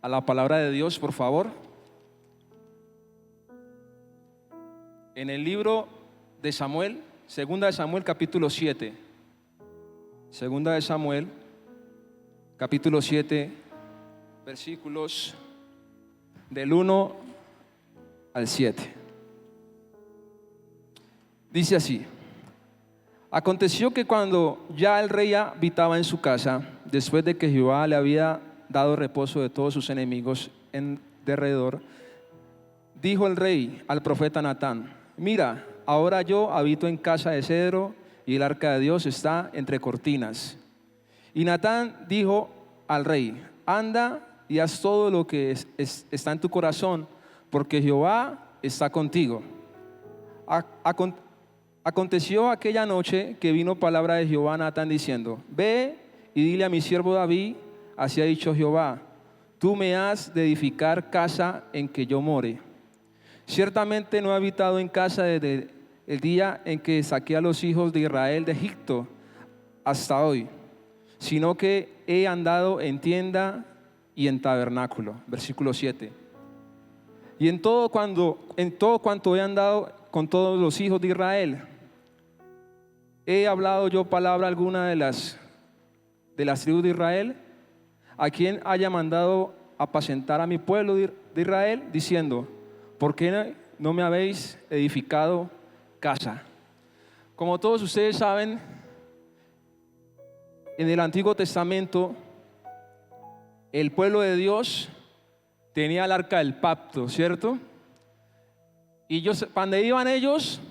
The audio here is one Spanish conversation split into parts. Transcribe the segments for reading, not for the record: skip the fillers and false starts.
a la palabra de Dios, por favor. En el libro de Samuel, segunda de Samuel, capítulo 7. Segunda de Samuel, capítulo 7, versículos del 1 al 7. Dice así: aconteció que cuando ya el rey habitaba en su casa, después de que Jehová le había dado reposo de todos sus enemigos en derredor, dijo el rey al profeta Natán: mira, ahora yo habito en casa de cedro y el arca de Dios está entre cortinas. Y Natán dijo al rey: anda y haz todo lo que está en tu corazón, porque Jehová está contigo. Aconteció aquella noche que vino palabra de Jehová a Natán diciendo: ve y dile a mi siervo David, así ha dicho Jehová, tú me has de edificar casa en que yo more. Ciertamente no he habitado en casa desde el día en que saqué a los hijos de Israel de Egipto hasta hoy, sino que he andado en tienda y en tabernáculo. Versículo 7. Y en todo cuanto he andado con todos los hijos de Israel, he hablado yo palabra alguna de las tribus de Israel, a quien haya mandado apacentar a mi pueblo de Israel, diciendo: ¿por qué no me habéis edificado casa? Como todos ustedes saben, en el Antiguo Testamento el pueblo de Dios tenía el arca del pacto, ¿cierto? Y ellos, cuando iban ellos,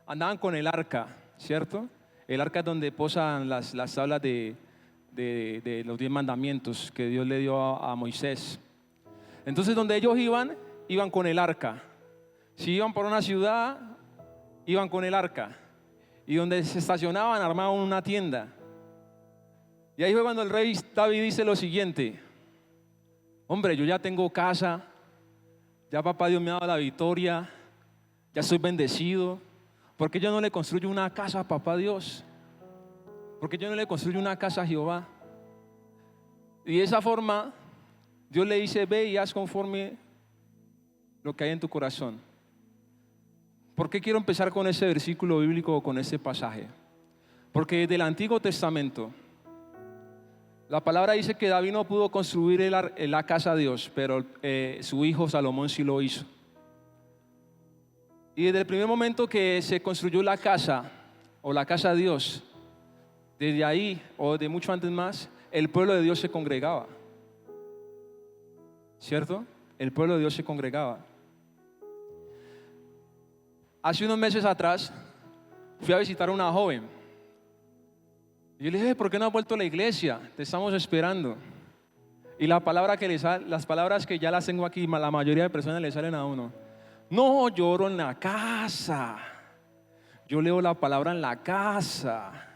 andaban con el arca, ¿cierto? El arca es donde posan las tablas de los 10 mandamientos que Dios le dio a Moisés. Entonces, donde ellos iban con el arca. Si iban por una ciudad, iban con el arca. Y donde se estacionaban, armaban una tienda. Y ahí fue cuando el rey David dice lo siguiente: hombre, yo ya tengo casa, ya papá Dios me ha dado la victoria, ya soy bendecido. ¿Por qué yo no le construyo una casa a papá Dios? ¿Por qué yo no le construyo una casa a Jehová? Y de esa forma Dios le dice: ve y haz conforme lo que hay en tu corazón. ¿Por qué quiero empezar con ese versículo bíblico o con ese pasaje? Porque desde el Antiguo Testamento la palabra dice que David no pudo construir la casa a Dios, pero su hijo Salomón sí lo hizo. Y desde el primer momento que se construyó la casa o la casa de Dios, desde ahí o de mucho antes más, el pueblo de Dios se congregaba, ¿cierto? El pueblo de Dios se congregaba. Hace unos meses atrás fui a visitar a una joven. Y yo le dije: ¿por qué no has vuelto a la iglesia? Te estamos esperando. Y las palabras que ya las tengo aquí, la mayoría de personas le salen a uno: no, yo oro en la casa, yo leo la palabra en la casa,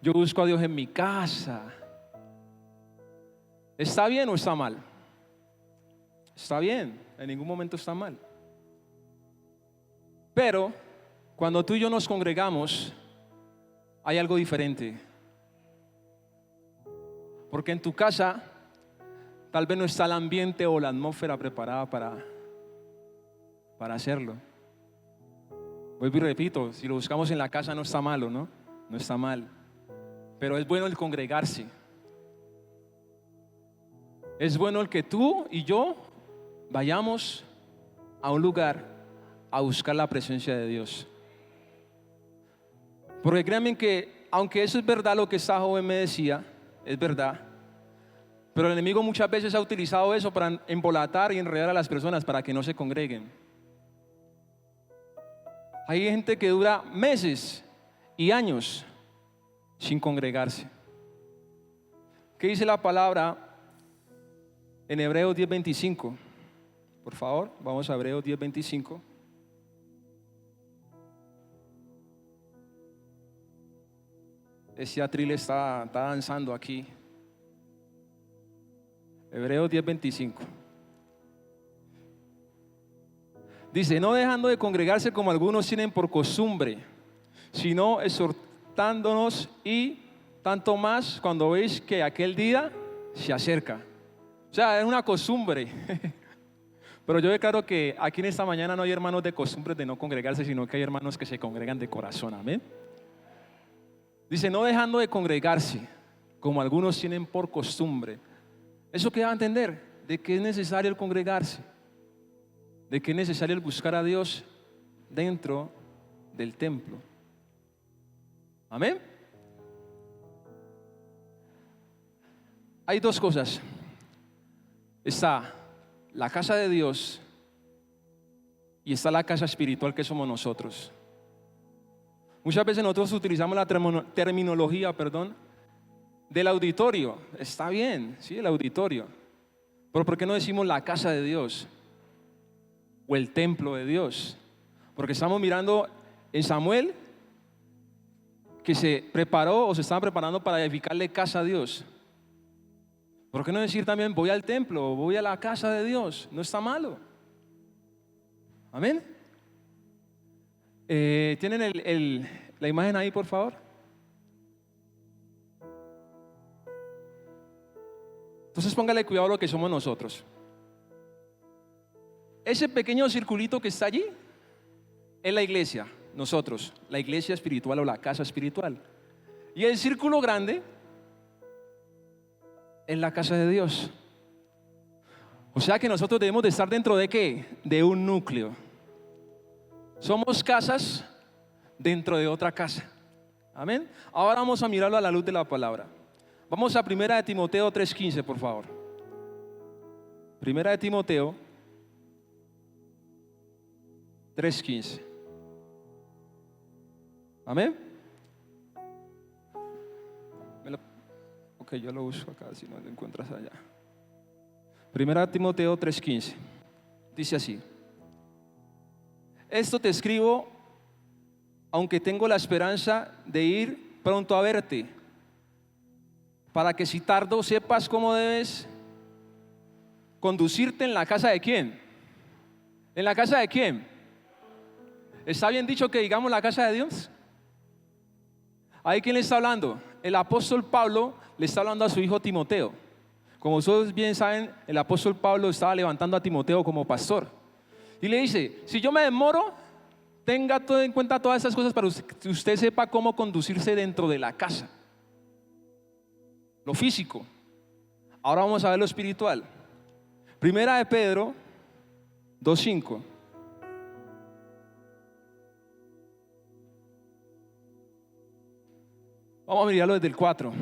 yo busco a Dios en mi casa. ¿Está bien o está mal? Está bien, en ningún momento está mal. Pero cuando tú y yo nos congregamos, hay algo diferente. Porque en tu casa tal vez no está el ambiente o la atmósfera preparada para hacerlo. Vuelvo y repito, si lo buscamos en la casa no está malo, ¿no? No está mal. Pero es bueno el congregarse. Es bueno el que tú y yo vayamos a un lugar a buscar la presencia de Dios. Porque créanme que, aunque eso es verdad lo que esta joven me decía, es verdad, pero el enemigo muchas veces ha utilizado eso para embolatar y enredar a las personas para que no se congreguen. Hay gente que dura meses y años sin congregarse. ¿Qué dice la palabra en Hebreos 10:25? Por favor, vamos a Hebreos 10:25. Ese atril está danzando aquí. Hebreos 10:25. Dice: no dejando de congregarse como algunos tienen por costumbre, sino exhortándonos, y tanto más cuando veis que aquel día se acerca. O sea, es una costumbre. Pero yo declaro que aquí en esta mañana no hay hermanos de costumbres de no congregarse, sino que hay hermanos que se congregan de corazón. Amén. Dice, no dejando de congregarse, como algunos tienen por costumbre. ¿Eso qué va a entender? De que es necesario el congregarse, de que es necesario el buscar a Dios dentro del templo. Amén. Hay dos cosas. Está la casa de Dios y está la casa espiritual que somos nosotros. Muchas veces nosotros utilizamos la terminología, del auditorio. Está bien, sí, el auditorio. Pero ¿por qué no decimos la casa de Dios o el templo de Dios? Porque estamos mirando en Samuel que se preparó o se estaba preparando para edificarle casa a Dios. ¿Por qué no decir también voy al templo, voy a la casa de Dios? No está malo. Amén. ¿Tienen la imagen ahí, por favor? Entonces póngale cuidado a lo que somos nosotros. Ese pequeño circulito que está allí es la iglesia, nosotros, la iglesia espiritual o la casa espiritual. Y el círculo grande en la casa de Dios. O sea que nosotros debemos de estar dentro de ¿qué? De un núcleo. Somos casas dentro de otra casa. Amén. Ahora vamos a mirarlo a la luz de la palabra. Vamos a 1 Timoteo 3:15, por favor. 1 Timoteo 3:15. Amén. Ok, yo lo uso acá si no lo encuentras allá. 1 Timoteo 3:15. Dice así: esto te escribo, aunque tengo la esperanza de ir pronto a verte, para que si tardo sepas cómo debes conducirte en la casa de quién. ¿En la casa de quién? ¿Está bien dicho que digamos la casa de Dios? ¿Ahí quién le está hablando? El apóstol Pablo le está hablando a su hijo Timoteo. Como ustedes bien saben, el apóstol Pablo estaba levantando a Timoteo como pastor. Y le dice, si yo me demoro, tenga todo en cuenta todas esas cosas para que usted sepa cómo conducirse dentro de la casa. Lo físico. Ahora vamos a ver lo espiritual. 1 Pedro 2:5. Vamos a mirarlo desde el 4.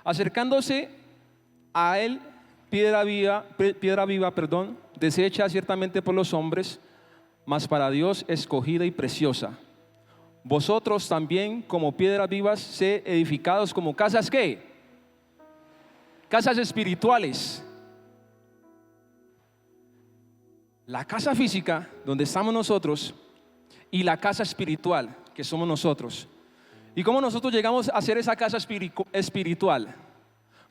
Acercándose a él, piedra viva, deshecha ciertamente por los hombres, mas para Dios escogida y preciosa. Vosotros también, como piedras vivas, sed edificados como casas, ¿qué? Casas espirituales. La casa física, donde estamos nosotros, y la casa espiritual, que somos nosotros. ¿Y cómo nosotros llegamos a ser esa casa espiritual?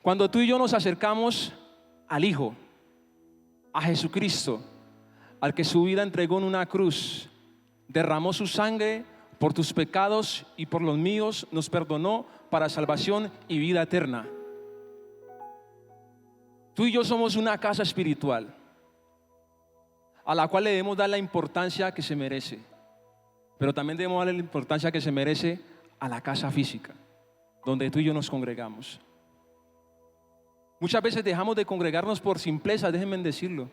Cuando tú y yo nos acercamos al Hijo, a Jesucristo, al que su vida entregó en una cruz, derramó su sangre por tus pecados y por los míos, nos perdonó para salvación y vida eterna. Tú y yo somos una casa espiritual a la cual le debemos dar la importancia que se merece, pero también debemos darle la importancia que se merece a la casa física, donde tú y yo nos congregamos. Muchas veces dejamos de congregarnos por simpleza, déjenme decirlo.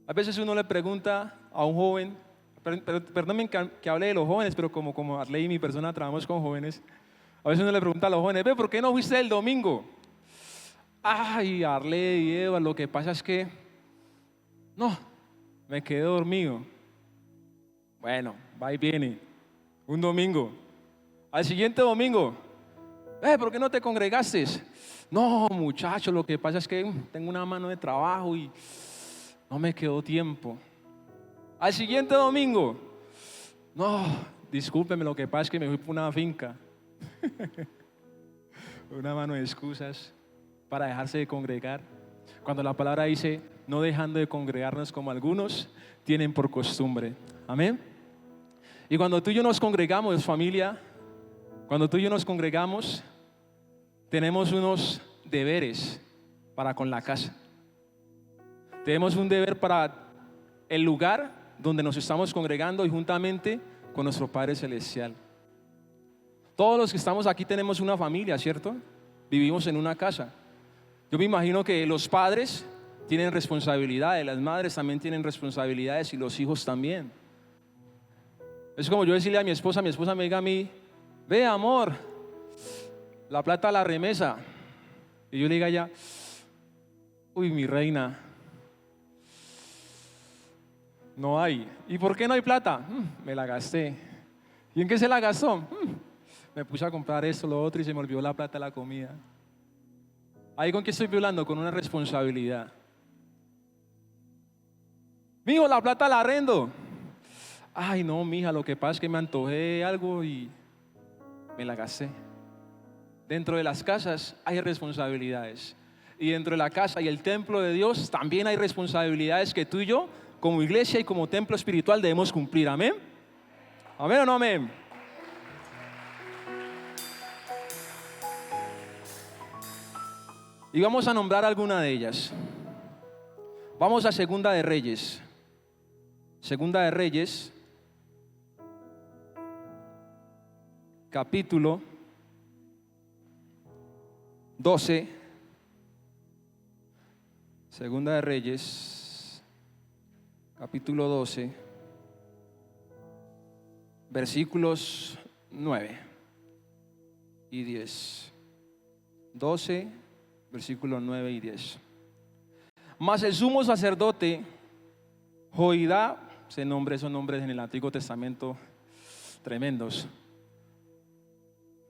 A veces uno le pregunta a un joven, perdónme que hable de los jóvenes, pero como Arley y mi persona trabajamos con jóvenes, a veces uno le pregunta a los jóvenes, ¿por qué no fuiste el domingo? Ay, Arley y Eva, lo que pasa es que no, me quedé dormido. Bueno, va y viene, un domingo. Al siguiente domingo, ¿por qué no te congregaste? No, muchacho, lo que pasa es que tengo una mano de trabajo y no me quedó tiempo. Al siguiente domingo, no, discúlpeme, lo que pasa es que me fui por una finca. Una mano de excusas para dejarse de congregar. Cuando la palabra dice, no dejando de congregarnos como algunos tienen por costumbre. Amén. Y cuando tú y yo nos congregamos, familia, cuando tú y yo nos congregamos, tenemos unos deberes para con la casa. Tenemos un deber para el lugar donde nos estamos congregando y juntamente con nuestro Padre Celestial. Todos los que estamos aquí tenemos una familia, ¿cierto? Vivimos en una casa. Yo me imagino que los padres tienen responsabilidades, las madres también tienen responsabilidades y los hijos también. Es como yo decirle a mi esposa me diga a mí, ve amor, la plata a la remesa. Y yo le diga a ella, uy, mi reina, no hay. ¿Y por qué no hay plata? Me la gasté. ¿Y en qué se la gastó? Me puse a comprar esto, lo otro y se me olvidó la plata de la comida. ¿Ahí con qué estoy violando? Con una responsabilidad. Mijo, la plata la arrendo. Ay, no, mija, lo que pasa es que me antojé algo y me la gasté. Dentro de las casas hay responsabilidades. Y dentro de la casa y el templo de Dios también hay responsabilidades que tú y yo, como iglesia y como templo espiritual, debemos cumplir. ¿Amén? ¿Amén o no amén? Y vamos a nombrar alguna de ellas. Vamos a Segunda de Reyes. Segunda de Reyes, capítulo 12. Segunda de Reyes, capítulo 12, versículos 9 y 10. 12, versículos 9 y 10. Mas el sumo sacerdote Joiada, esos nombres en el Antiguo Testamento tremendos,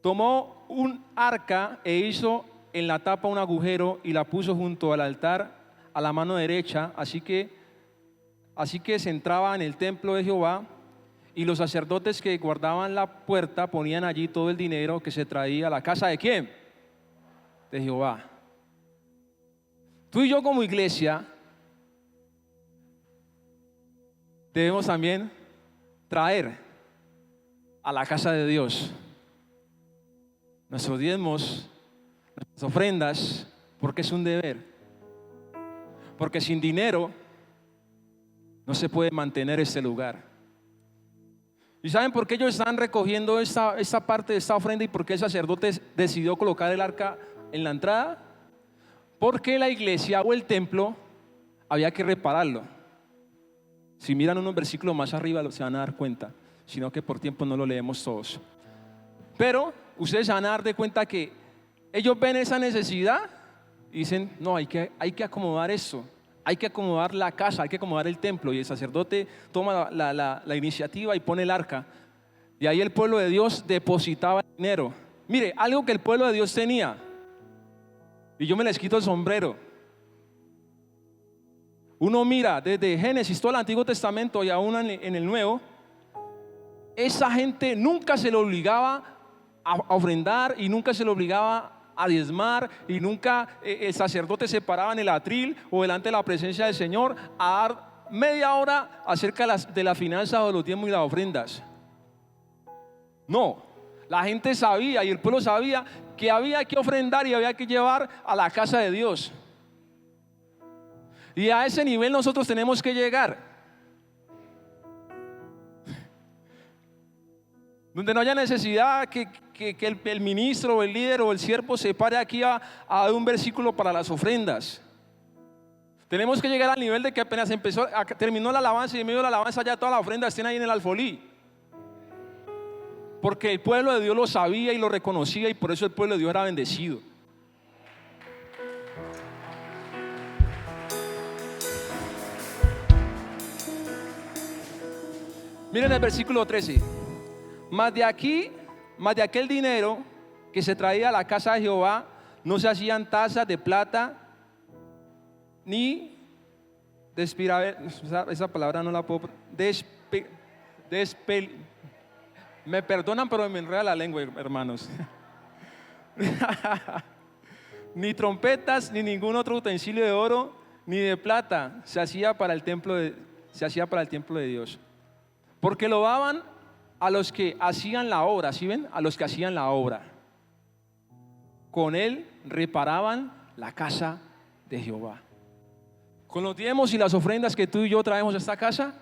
tomó un arca e hizo en la tapa un agujero y la puso junto al altar a la mano derecha, así que se entraba en el templo de Jehová, y los sacerdotes que guardaban la puerta ponían allí todo el dinero que se traía a la casa ¿de quién? De Jehová. Tú y yo como iglesia debemos también traer a la casa de Dios nuestros diezmos, nuestras ofrendas, porque es un deber. Porque sin dinero no se puede mantener este lugar. ¿Y saben por qué ellos están recogiendo esta parte de esta ofrenda y por qué el sacerdote decidió colocar el arca en la entrada? Porque la iglesia o el templo había que repararlo. Si miran unos versículos más arriba se van a dar cuenta, sino que por tiempo no lo leemos todos. Pero ustedes se van a dar de cuenta que ellos ven esa necesidad y dicen, no, hay que acomodar esto, hay que acomodar la casa, hay que acomodar el templo. Y el sacerdote toma la iniciativa y pone el arca. Y ahí el pueblo de Dios depositaba el dinero. Mire, algo que el pueblo de Dios tenía, y yo me les quito el sombrero. Uno mira desde Génesis, todo el Antiguo Testamento y aún en el Nuevo, esa gente nunca se le obligaba a ofrendar y nunca se le obligaba a diezmar y nunca el sacerdote se paraba en el atril o delante de la presencia del Señor a dar media hora acerca de la finanza o de los diezmos y las ofrendas. No, la gente sabía y el pueblo sabía que había que ofrendar y había que llevar a la casa de Dios. Y a ese nivel nosotros tenemos que llegar. Donde no haya necesidad que el ministro o el líder o el siervo se pare aquí a dar un versículo para las ofrendas. Tenemos que llegar al nivel de que apenas terminó la alabanza y en medio de la alabanza ya todas las ofrendas estén ahí en el alfolí. Porque el pueblo de Dios lo sabía y lo reconocía y por eso el pueblo de Dios era bendecido. Miren el versículo 13. Mas de aquel dinero que se traía a la casa de Jehová no se hacían tazas de plata ni esa palabra no la puedo me perdonan pero me enreda la lengua, hermanos. Ni trompetas ni ningún otro utensilio de oro ni de plata se hacía para el templo de Dios. Porque lo daban a los que hacían la obra, ¿sí ven? A los que hacían la obra. Con él reparaban la casa de Jehová. Con los diezmos y las ofrendas que tú y yo traemos a esta casa,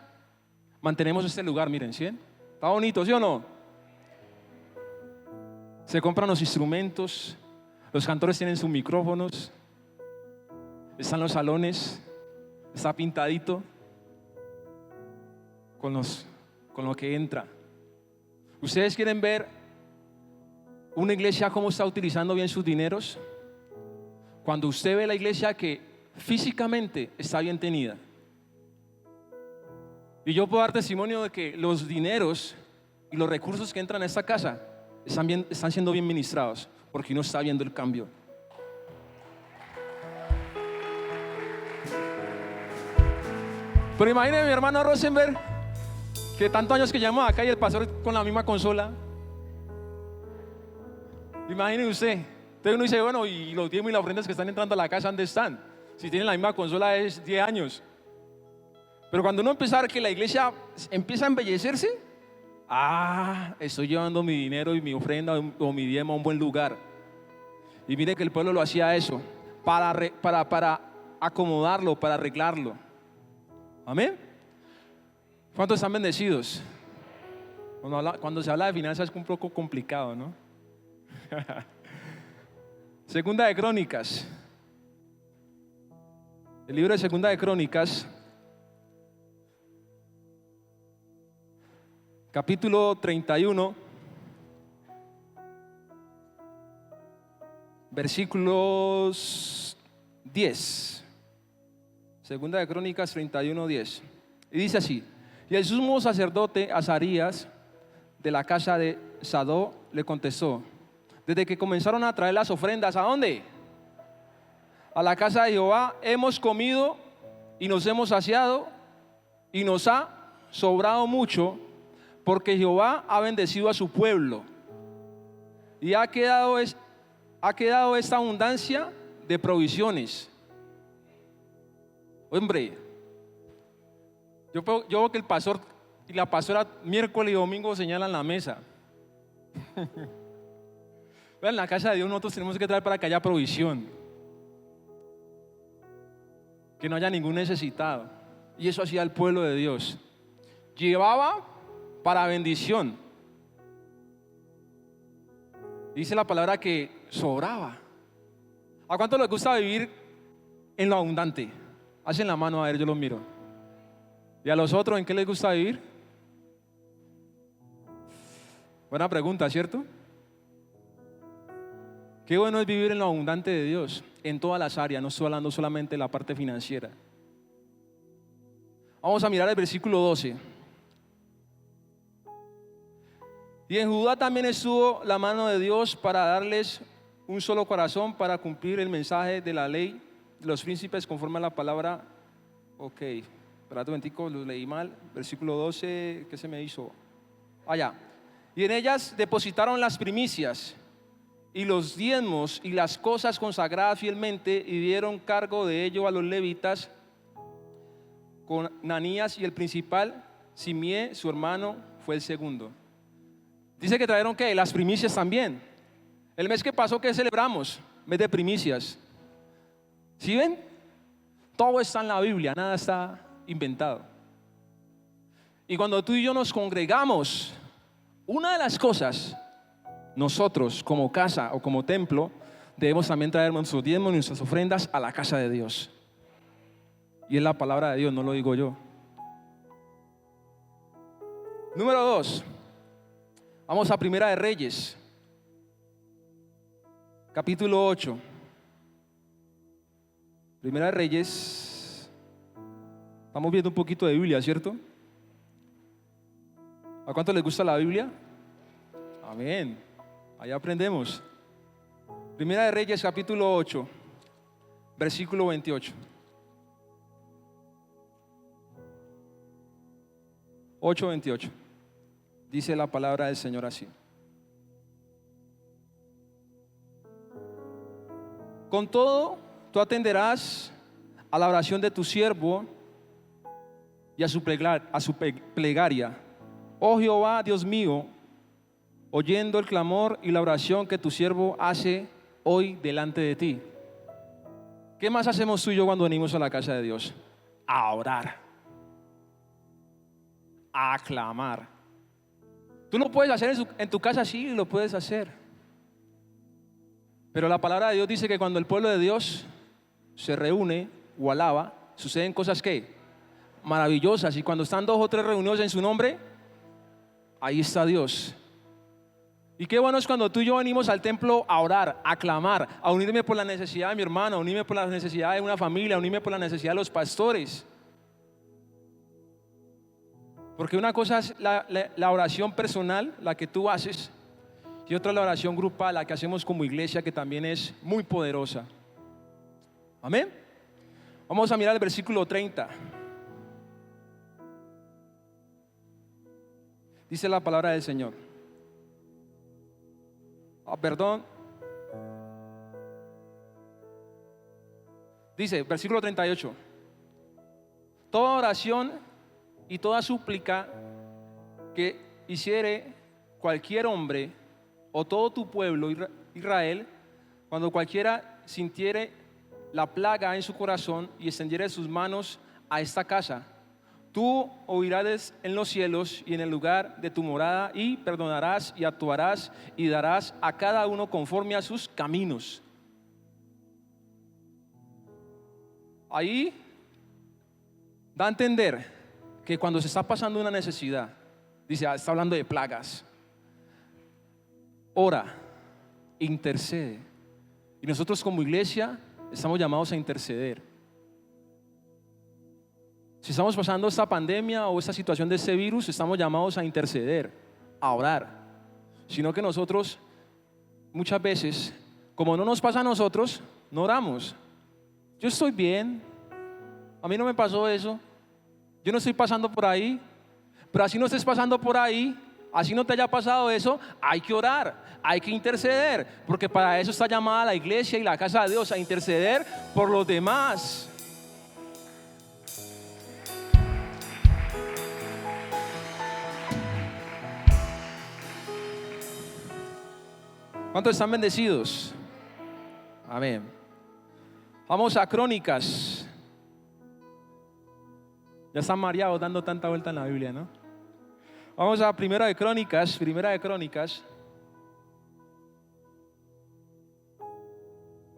mantenemos este lugar, miren, ¿sí? Está bonito, ¿sí o no? Se compran los instrumentos, los cantores tienen sus micrófonos, están los salones, está pintadito con lo que entra. ¿Ustedes quieren ver una iglesia cómo está utilizando bien sus dineros? Cuando usted ve la iglesia que físicamente está bien tenida. Y yo puedo dar testimonio de que los dineros y los recursos que entran a esta casa están siendo bien ministrados, porque uno está viendo el cambio. Pero imagínense mi hermano Rosenberg, que tantos años que llevamos acá y el pastor con la misma consola. Imagínense usted. Entonces uno dice, bueno, y los diezmos y las ofrendas que están entrando a la casa, ¿dónde están? Si tienen la misma consola es 10 años. Pero cuando uno empieza a ver que la iglesia empieza a embellecerse, estoy llevando mi dinero y mi ofrenda o mi diezmo a un buen lugar. Y mire que el pueblo lo hacía eso, para acomodarlo, para arreglarlo. Amén. ¿Cuántos están bendecidos? Cuando se habla de finanzas es un poco complicado, ¿no? Segunda de Crónicas. El libro de Segunda de Crónicas, capítulo 31, versículos 10. Segunda de Crónicas 31, 10. Y dice así: y el sumo sacerdote Azarías, de la casa de Sadó, le contestó: desde que comenzaron a traer las ofrendas, ¿a dónde? A la casa de Jehová, hemos comido y nos hemos saciado y nos ha sobrado mucho, porque Jehová ha bendecido a su pueblo y ha quedado esta abundancia de provisiones. Hombre, yo veo que el pastor y la pastora miércoles y domingo señalan la mesa. En la casa de Dios nosotros tenemos que traer para que haya provisión, que no haya ningún necesitado. Y eso hacía el pueblo de Dios. Llevaba para bendición. Dice la palabra que sobraba. ¿A cuánto les gusta vivir en lo abundante? Hacen la mano, a ver, yo los miro. ¿Y a los otros en qué les gusta vivir? Buena pregunta, ¿cierto? Qué bueno es vivir en lo abundante de Dios, en todas las áreas, no estoy hablando solamente de la parte financiera. Vamos a mirar el versículo 12. Y en Judá también estuvo la mano de Dios para darles un solo corazón, para cumplir el mensaje de la ley de los príncipes conforme a la palabra. Ok, espérate un momentico, lo leí mal. Versículo 12, ¿qué se me hizo? Allá. Y en ellas depositaron las primicias y los diezmos y las cosas consagradas fielmente, y dieron cargo de ello a los levitas, con Nanías y el principal, Simie, su hermano, fue el segundo. Dice que trajeron ¿qué? Las primicias también. El mes que pasó, ¿qué celebramos? Mes de primicias. ¿Sí ven? Todo está en la Biblia, nada está inventado. Y cuando tú y yo nos congregamos, una de las cosas, nosotros como casa o como templo, debemos también traer nuestros diezmos y nuestras ofrendas a la casa de Dios. Y es la palabra de Dios, no lo digo yo. Número 2. Vamos a Primera de Reyes, capítulo 8. Primera de Reyes. Estamos viendo un poquito de Biblia, ¿cierto? ¿A cuánto les gusta la Biblia? Amén. Ahí aprendemos. Primera de Reyes, capítulo 8, versículo 28. 8:28. Dice la palabra del Señor así: con todo, tú atenderás a la oración de tu siervo y a su plegaria, oh Jehová, Dios mío, oyendo el clamor y la oración que tu siervo hace hoy delante de ti. ¿Qué más hacemos tú y yo cuando venimos a la casa de Dios? A orar, a aclamar. Tú lo puedes hacer en tu casa, sí, lo puedes hacer. Pero la palabra de Dios dice que cuando el pueblo de Dios se reúne o alaba, suceden cosas que maravillosas. Y cuando están 2 o 3 reunidos en su nombre, ahí está Dios. Y qué bueno es cuando tú y yo venimos al templo a orar, a clamar, a unirme por la necesidad de mi hermano, a unirme por la necesidad de una familia, a unirme por la necesidad de los pastores. Porque una cosa es la oración personal, la que tú haces, y otra es la oración grupal, la que hacemos como iglesia, que también es muy poderosa. Amén. Vamos a mirar el versículo 30. Dice la palabra del Señor. Perdón. Dice, versículo 38. Toda oración y toda súplica que hiciere cualquier hombre o todo tu pueblo Israel, cuando cualquiera sintiere la plaga en su corazón y extendiere sus manos a esta casa, tú oirás en los cielos y en el lugar de tu morada y perdonarás y actuarás y darás a cada uno conforme a sus caminos. Ahí da a entender que cuando se está pasando una necesidad, dice, está hablando de plagas, ora, intercede. Y nosotros como iglesia estamos llamados a interceder. Si estamos pasando esta pandemia o esta situación de este virus, estamos llamados a interceder, a orar. Sino que nosotros muchas veces, como no nos pasa a nosotros, no oramos. Yo estoy bien, a mí no me pasó eso, yo no estoy pasando por ahí. Pero así no estés pasando por ahí, así no te haya pasado eso, hay que orar, hay que interceder, porque para eso está llamada la iglesia y la casa de Dios, a interceder por los demás. ¿Cuántos están bendecidos? Amén. Vamos a Crónicas. Ya están mareados dando tanta vuelta en la Biblia, ¿no? Vamos a Primera de Crónicas,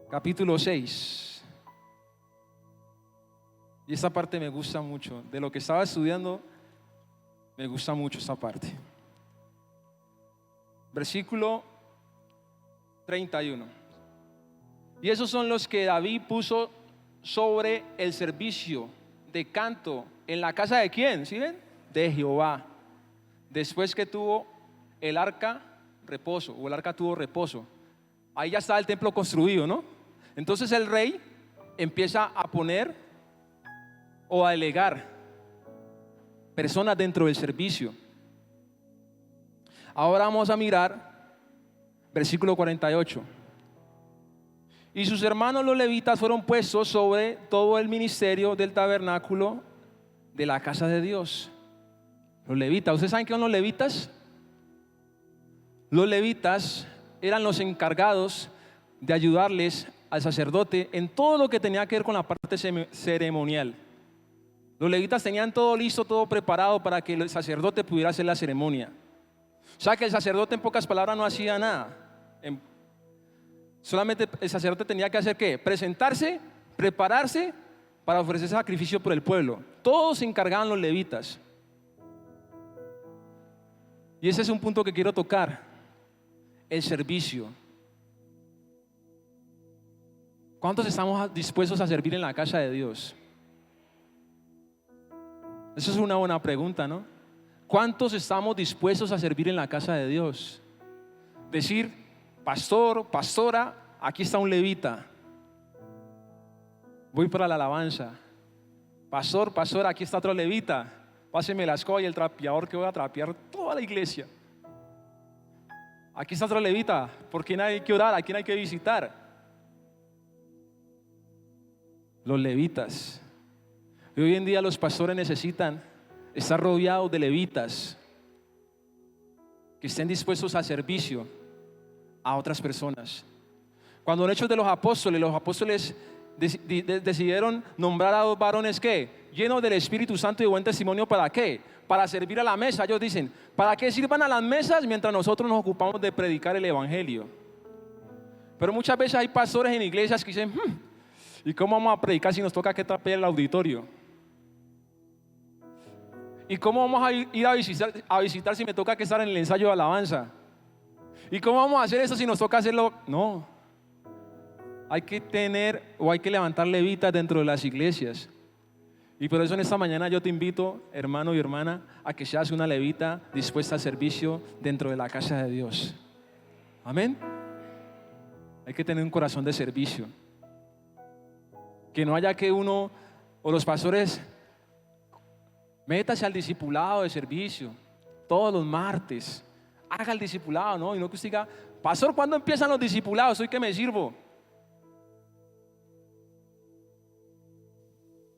capítulo 6. Y esta parte me gusta mucho. De lo que estaba estudiando, me gusta mucho esta parte. Versículo 31. Y esos son los que David puso sobre el servicio de canto en la casa de ¿quién? ¿Sí ven? De Jehová. Después que tuvo el arca reposo, o el arca tuvo reposo. Ahí ya está el templo construido, ¿no? Entonces el rey empieza a poner o a delegar personas dentro del servicio. Ahora vamos a mirar versículo 48. Y sus hermanos los levitas fueron puestos sobre todo el ministerio del tabernáculo de la casa de Dios. Los levitas, ¿ustedes saben qué son los levitas? Los levitas eran los encargados de ayudarles al sacerdote en todo lo que tenía que ver con la parte ceremonial. Los levitas tenían todo listo, todo preparado para que el sacerdote pudiera hacer la ceremonia. O sea que el sacerdote, en pocas palabras, no hacía nada. Solamente el sacerdote tenía que hacer ¿qué? Presentarse, prepararse para ofrecer sacrificio por el pueblo. Todos se encargaban los levitas. Y ese es un punto que quiero tocar: el servicio. ¿Cuántos estamos dispuestos a servir en la casa de Dios? Esa es una buena pregunta, ¿no? ¿Cuántos estamos dispuestos a servir en la casa de Dios? Decir, pastor, pastora, aquí está un levita, voy para la alabanza. Pastor, pastora, aquí está otro levita, páseme la escoba y el trapeador que voy a trapear toda la iglesia. Aquí está otro levita, ¿por quién hay que orar? ¿A quién hay que visitar? Los levitas. Y hoy en día los pastores necesitan estar rodeados de levitas que estén dispuestos al servicio a otras personas. Cuando en Hechos de los apóstoles decidieron nombrar a 2 varones ¿qué? Llenos del Espíritu Santo y de buen testimonio. ¿Para qué? Para servir a la mesa. Ellos dicen, ¿para qué sirvan a las mesas mientras nosotros nos ocupamos de predicar el Evangelio? Pero muchas veces hay pastores en iglesias que dicen, ¿y cómo vamos a predicar si nos toca que tapear el auditorio? ¿Y cómo vamos a ir a visitar si me toca que estar en el ensayo de alabanza? ¿Y cómo vamos a hacer eso si nos toca hacerlo? No. Hay que hay que levantar levitas dentro de las iglesias. Y por eso en esta mañana yo te invito, hermano y hermana, a que seas una levita dispuesta al servicio dentro de la casa de Dios. Amén. Hay que tener un corazón de servicio. Que no haya que uno o los pastores métase al discipulado de servicio todos los martes. Haga el discipulado, ¿no? Y no que usted diga, pastor, ¿cuándo empiezan los discipulados? ¿Soy que me sirvo?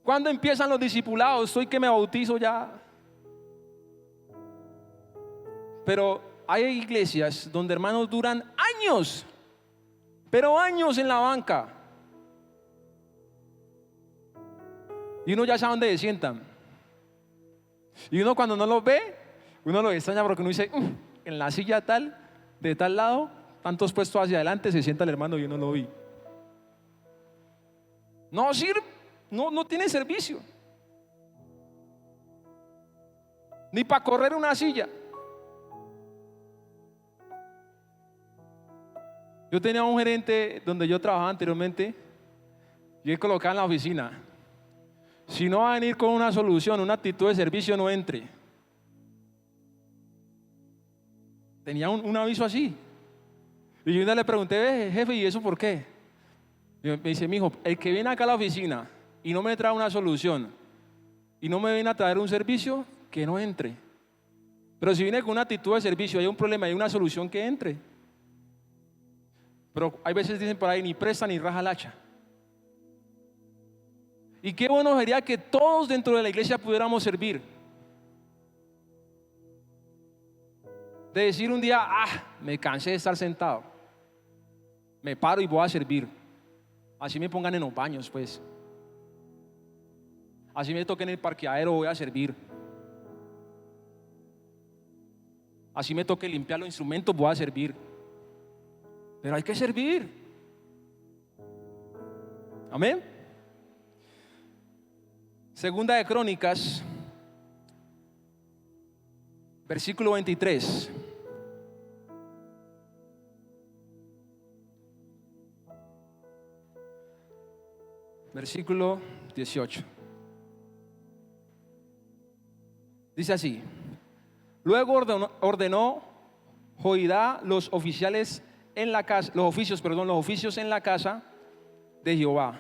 ¿Cuándo empiezan los discipulados? Soy que me bautizo ya. Pero hay iglesias donde hermanos duran años, pero años en la banca. Y uno ya sabe dónde se sientan. Y uno cuando no los ve, uno lo extraña porque uno dice, en la silla tal, de tal lado, tantos puestos hacia adelante, se sienta el hermano y yo no lo vi. No sirve, no tiene servicio. Ni para correr una silla. Yo tenía un gerente donde yo trabajaba anteriormente y él colocaba en la oficina, si no va a venir con una solución, una actitud de servicio, no entre. Tenía un aviso así. Y yo una le pregunté, jefe, ¿y eso por qué? Y me dice, mijo, el que viene acá a la oficina y no me trae una solución y no me viene a traer un servicio, que no entre. Pero si viene con una actitud de servicio, hay un problema, hay una solución, que entre. Pero hay veces dicen por ahí, ni presta ni raja el hacha. Y qué bueno sería que todos dentro de la iglesia pudiéramos servir. De decir un día, me cansé de estar sentado, me paro y voy a servir. Así me pongan en los baños, pues. Así me toque en el parqueadero, voy a servir. Así me toque limpiar los instrumentos, voy a servir. Pero hay que servir. Amén. Segunda de Crónicas, versículo 23. Versículo 18. Dice así: luego ordenó Joiada los oficios en la casa de Jehová,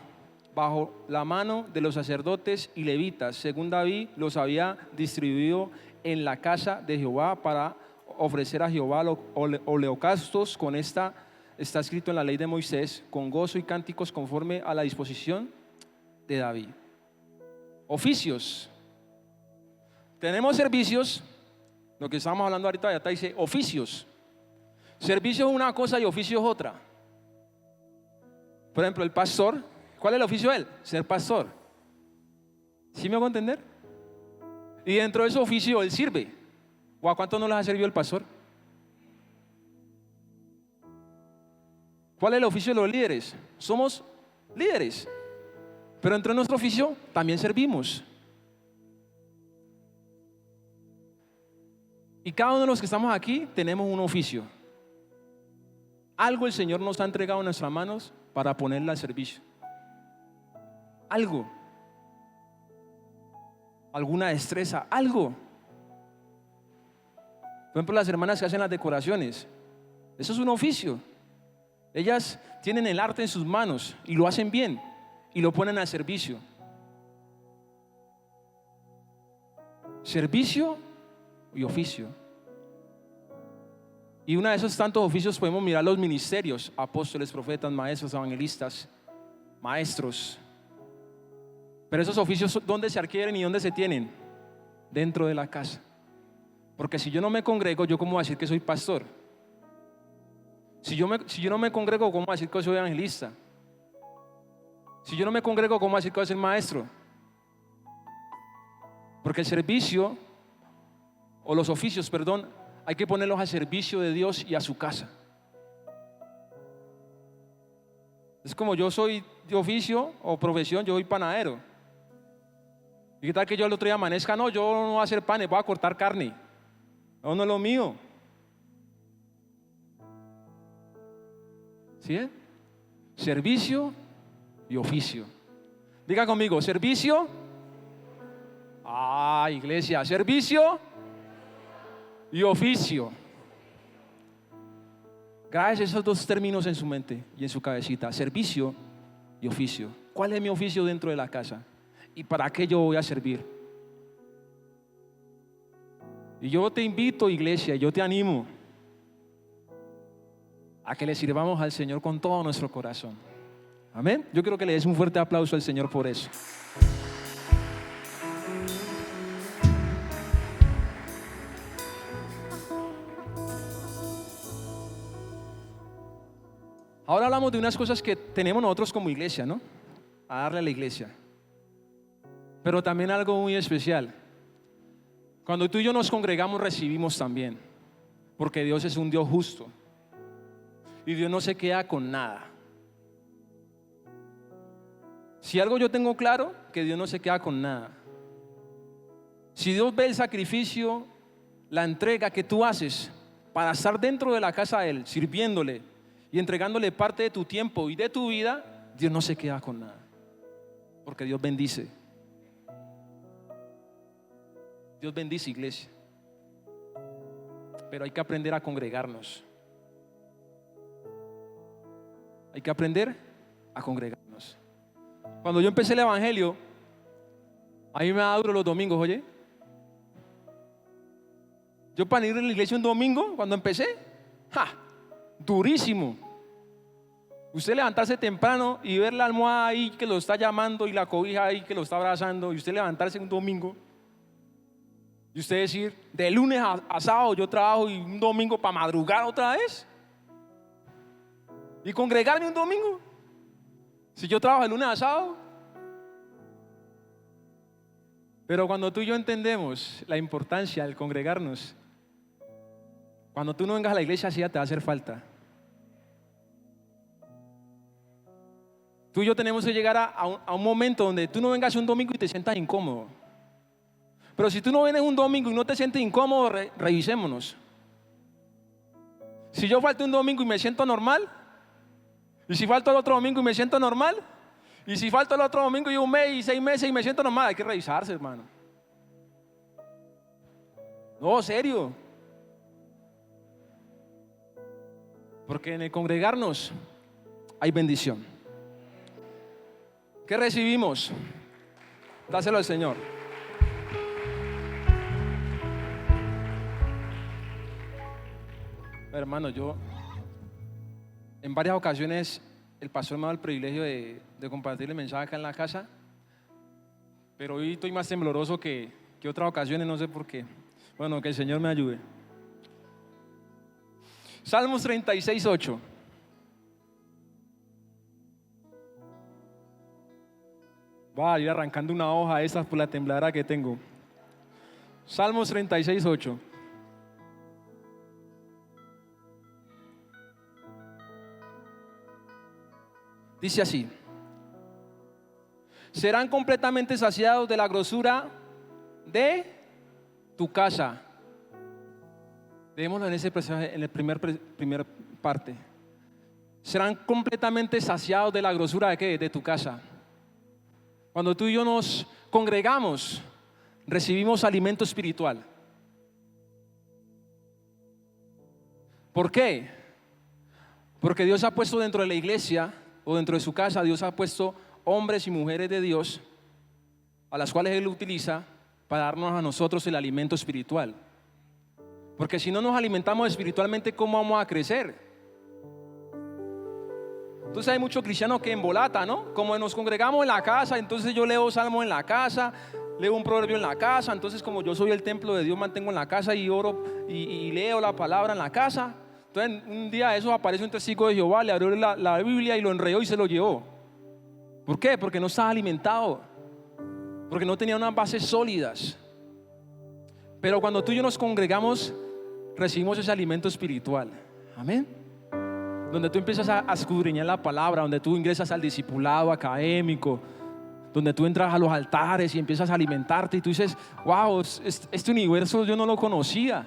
bajo la mano de los sacerdotes y levitas, según David los había distribuido en la casa de Jehová para ofrecer a Jehová holocaustos. Con está escrito en la ley de Moisés, con gozo y cánticos conforme a la disposición de David. Oficios. Tenemos servicios, lo que estamos hablando ahorita ya está, dice oficios. Servicio es una cosa y oficio es otra. Por ejemplo, el pastor, ¿cuál es el oficio de él? Ser pastor. ¿Sí me hago entender? Y dentro de ese oficio él sirve. ¿O a cuánto no les ha servido el pastor? ¿Cuál es el oficio de los líderes? Somos líderes. Pero dentro de nuestro oficio también servimos. Y cada uno de los que estamos aquí tenemos un oficio. Algo el Señor nos ha entregado en nuestras manos para ponerla al servicio. Algo. Alguna destreza, algo. Por ejemplo, las hermanas que hacen las decoraciones. Eso es un oficio. Ellas tienen el arte en sus manos y lo hacen bien y lo ponen al servicio. Servicio y oficio. Y uno de esos tantos oficios podemos mirar los ministerios: apóstoles, profetas, maestros, evangelistas, maestros. Pero esos oficios, ¿dónde se adquieren y dónde se tienen? Dentro de la casa. Porque si yo no me congrego, ¿yo cómo voy a decir que soy pastor? Si yo no me congrego, ¿cómo voy a decir que soy evangelista? Si yo no me congrego, ¿cómo decir que voy a ser maestro? Porque el servicio, o los oficios, perdón, hay que ponerlos al servicio de Dios y a su casa. Es como yo soy de oficio o profesión, yo soy panadero. ¿Y qué tal que yo el otro día amanezca? No, yo no voy a hacer panes, voy a cortar carne. No, no es lo mío. ¿Sí? Servicio y oficio. Diga conmigo, servicio. Iglesia, servicio y oficio. Gracias a esos dos términos en su mente y en su cabecita, servicio y oficio. ¿Cuál es mi oficio dentro de la casa? ¿Y para qué yo voy a servir? Y yo te invito, iglesia, yo te animo a que le sirvamos al Señor con todo nuestro corazón. Amén. Yo quiero que le des un fuerte aplauso al Señor por eso. Ahora hablamos de unas cosas que tenemos nosotros como iglesia, ¿no? A darle a la iglesia. Pero también algo muy especial. Cuando tú y yo nos congregamos, recibimos también. Porque Dios es un Dios justo. Y Dios no se queda con nada. Si algo yo tengo claro, que Dios no se queda con nada. Si Dios ve el sacrificio, la entrega que tú haces para estar dentro de la casa de Él, sirviéndole y entregándole parte de tu tiempo y de tu vida, Dios no se queda con nada. Porque Dios bendice. Dios bendice, iglesia. Pero hay que aprender a congregarnos. Hay que aprender a congregarnos. Cuando yo empecé el evangelio, a mí me da duro los domingos, oye. Yo para ir a la iglesia un domingo, cuando empecé, durísimo. Usted levantarse temprano y ver la almohada ahí que lo está llamando y la cobija ahí que lo está abrazando, y usted levantarse un domingo y usted decir, de lunes a sábado yo trabajo y un domingo para madrugar otra vez y congregarme un domingo. Si yo trabajo de lunes a sábado. Pero cuando tú y yo entendemos la importancia del congregarnos, cuando tú no vengas a la iglesia, así ya te va a hacer falta. Tú y yo tenemos que llegar a un momento donde tú no vengas un domingo y te sientas incómodo. Pero si tú no vienes un domingo y no te sientes incómodo, revisémonos. Si yo falto un domingo y me siento normal, y si falto el otro domingo y me siento normal, y si falto el otro domingo y un mes y 6 meses y me siento normal, hay que revisarse, hermano. No, serio. Porque en el congregarnos hay bendición. ¿Qué recibimos? Dáselo al Señor. Hermano, yo en varias ocasiones el pastor me ha dado el privilegio de compartir el mensaje acá en la casa, pero hoy estoy más tembloroso que otras ocasiones, no sé por qué. Bueno, que el Señor me ayude. Salmos 36:8. Voy a ir arrancando una hoja de esas por la tembladera que tengo. Salmos 36:8. Dice así: serán completamente saciados de la grosura de tu casa. Veámoslo en ese pasaje, en el primer parte. Serán completamente saciados de la grosura de ¿qué? De tu casa. Cuando tú y yo nos congregamos, recibimos alimento espiritual. ¿Por qué? Porque Dios ha puesto dentro de la iglesia o dentro de su casa, Dios ha puesto hombres y mujeres de Dios a las cuales Él utiliza para darnos a nosotros el alimento espiritual. Porque si no nos alimentamos espiritualmente, ¿cómo vamos a crecer? Entonces hay muchos cristianos que embolatan, ¿no? Como nos congregamos en la casa, entonces yo leo salmo en la casa, leo un proverbio en la casa, entonces como yo soy el templo de Dios, mantengo en la casa y oro y leo la palabra en la casa. Entonces un día de esos aparece un testigo de Jehová, le abrió la Biblia y lo enredó y se lo llevó. ¿Por qué? Porque no estaba alimentado, porque no tenía unas bases sólidas. Pero cuando tú y yo nos congregamos, recibimos ese alimento espiritual. Amén. Donde tú empiezas a escudriñar la palabra, donde tú ingresas al discipulado académico, donde tú entras a los altares y empiezas a alimentarte y tú dices, wow, este universo yo no lo conocía.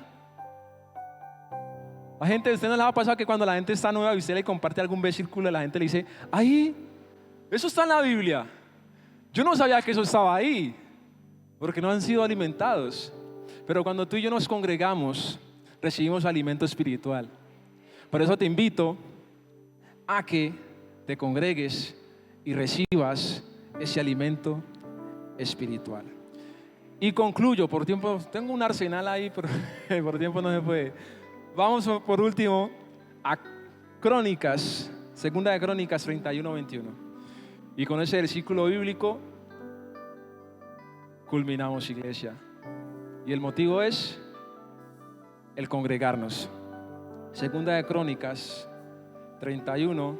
La gente, ¿a usted no le ha pasado que cuando la gente está nueva y usted le comparte algún versículo, la gente le dice, ay, eso está en la Biblia? Yo no sabía que eso estaba ahí, porque no han sido alimentados. Pero cuando tú y yo nos congregamos, recibimos alimento espiritual. Por eso te invito a que te congregues y recibas ese alimento espiritual. Y concluyo, por tiempo, tengo un arsenal ahí, pero por tiempo no se puede. Vamos por último a Crónicas, Segunda de Crónicas 31-21. Y con ese versículo bíblico culminamos, iglesia. Y el motivo es el congregarnos. Segunda de Crónicas 31-21.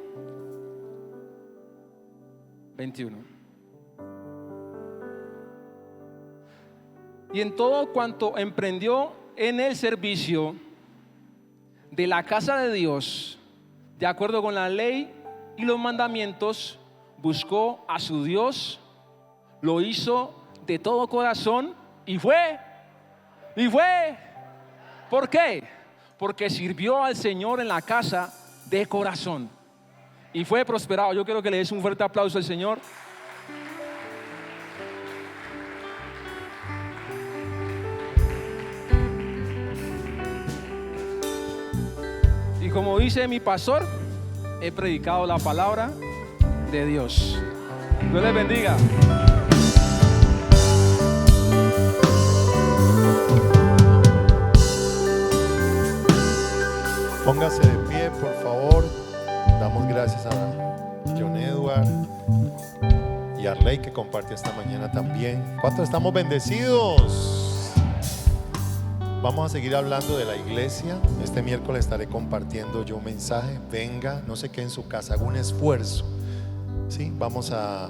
Y en todo cuanto emprendió en el servicio de la casa de Dios, de acuerdo con la ley y los mandamientos, buscó a su Dios, lo hizo de todo corazón y fue. ¿Por qué? Porque sirvió al Señor en la casa de corazón y fue prosperado. Yo quiero que le des un fuerte aplauso al Señor. Y como dice mi pastor, he predicado la palabra de Dios. Dios les bendiga. Póngase de pie, por favor. Damos gracias a John Edward y a Arley que compartió esta mañana también. ¿Cuántos estamos bendecidos? Vamos a seguir hablando de la iglesia. Este miércoles estaré compartiendo yo un mensaje. Venga, no se quede en su casa, haga un esfuerzo. ¿Sí? Vamos a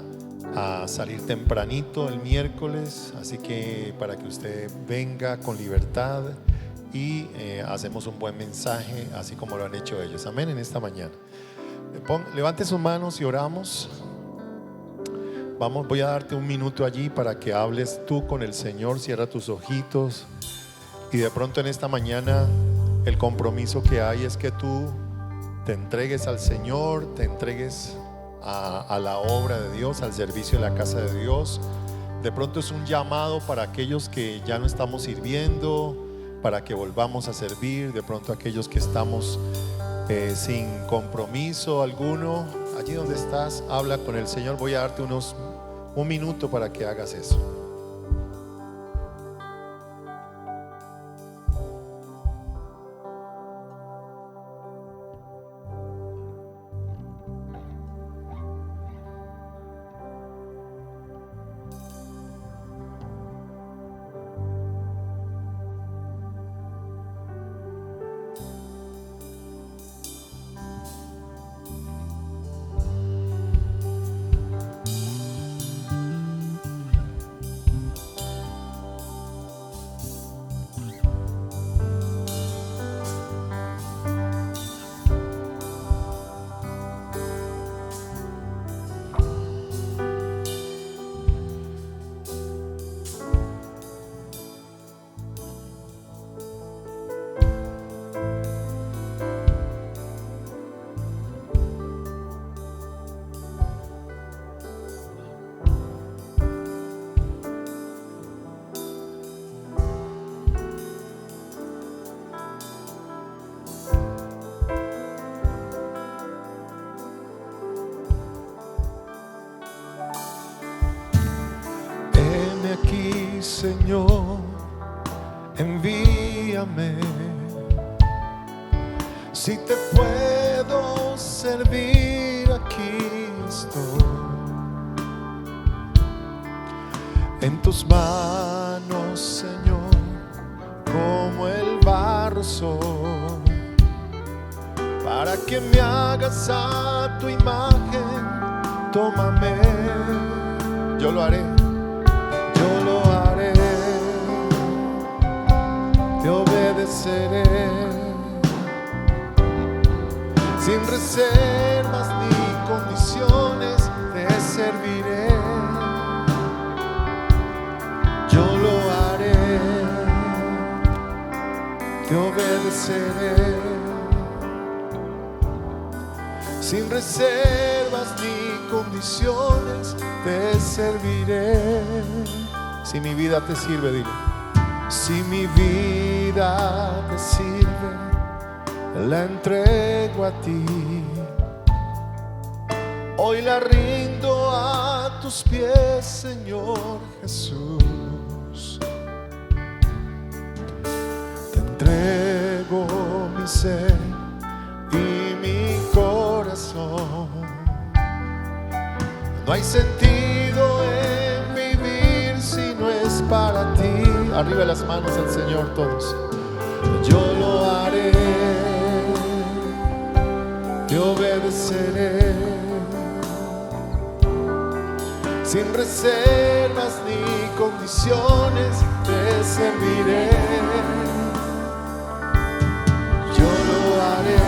salir tempranito el miércoles, así que para que usted venga con libertad y hacemos un buen mensaje, así como lo han hecho ellos. Amén. En esta mañana levante sus manos y oramos. Voy a darte un minuto allí para que hables tú con el Señor. Cierra tus ojitos. Y de pronto en esta mañana el compromiso que hay es que tú te entregues al Señor, te entregues a la obra de Dios, al servicio de la casa de Dios. De pronto es un llamado para aquellos que ya no estamos sirviendo, para que volvamos a servir. De pronto aquellos que estamos sin compromiso alguno, allí donde estás, habla con el Señor. Voy a darte un minuto para que hagas eso. Señor, envíame. Si te puedo servir, aquí estoy. En tus manos, Señor, como el barro soy, para que me hagas a tu imagen tómame, yo lo haré, yo lo haré, te obedeceré, sin reservas ni condiciones te serviré, yo lo haré, te obedeceré, sin reservas ni condiciones te serviré. Si mi vida te sirve, dile, si mi vida te sirve, la entrego a ti. Hoy la rindo a tus pies, Señor Jesús. Te entrego mi ser y mi corazón. No hay sentido en vivir si no es para ti. Arriba las manos al Señor todos. Yo lo haré, te obedeceré, sin reservas ni condiciones te serviré. Yo lo haré,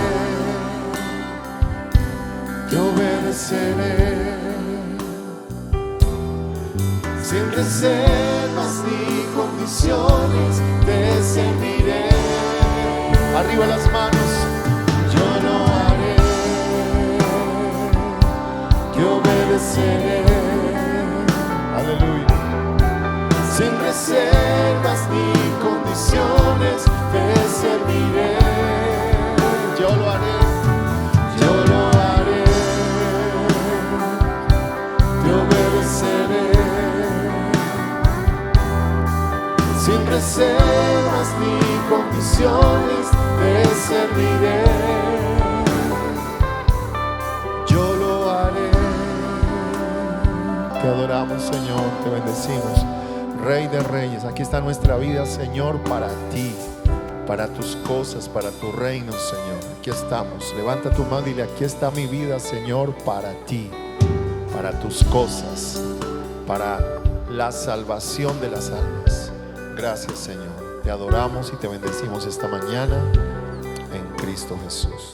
te obedeceré, sin reservas ni condiciones te serviré. Arriba las manos. Yo lo haré, te obedeceré. Aleluya. Sin reservas ni condiciones te serviré. Yo lo haré, yo lo haré, te obedeceré. Sin reservas ni condiciones te serviré. Yo lo haré. Te adoramos, Señor, te bendecimos, Rey de Reyes. Aquí está nuestra vida, Señor, para ti, para tus cosas, para tu reino, Señor. Aquí estamos. Levanta tu mano y dile: aquí está mi vida, Señor, para ti, para tus cosas, para la salvación de las almas. Gracias, Señor. Te adoramos y te bendecimos esta mañana en Cristo Jesús.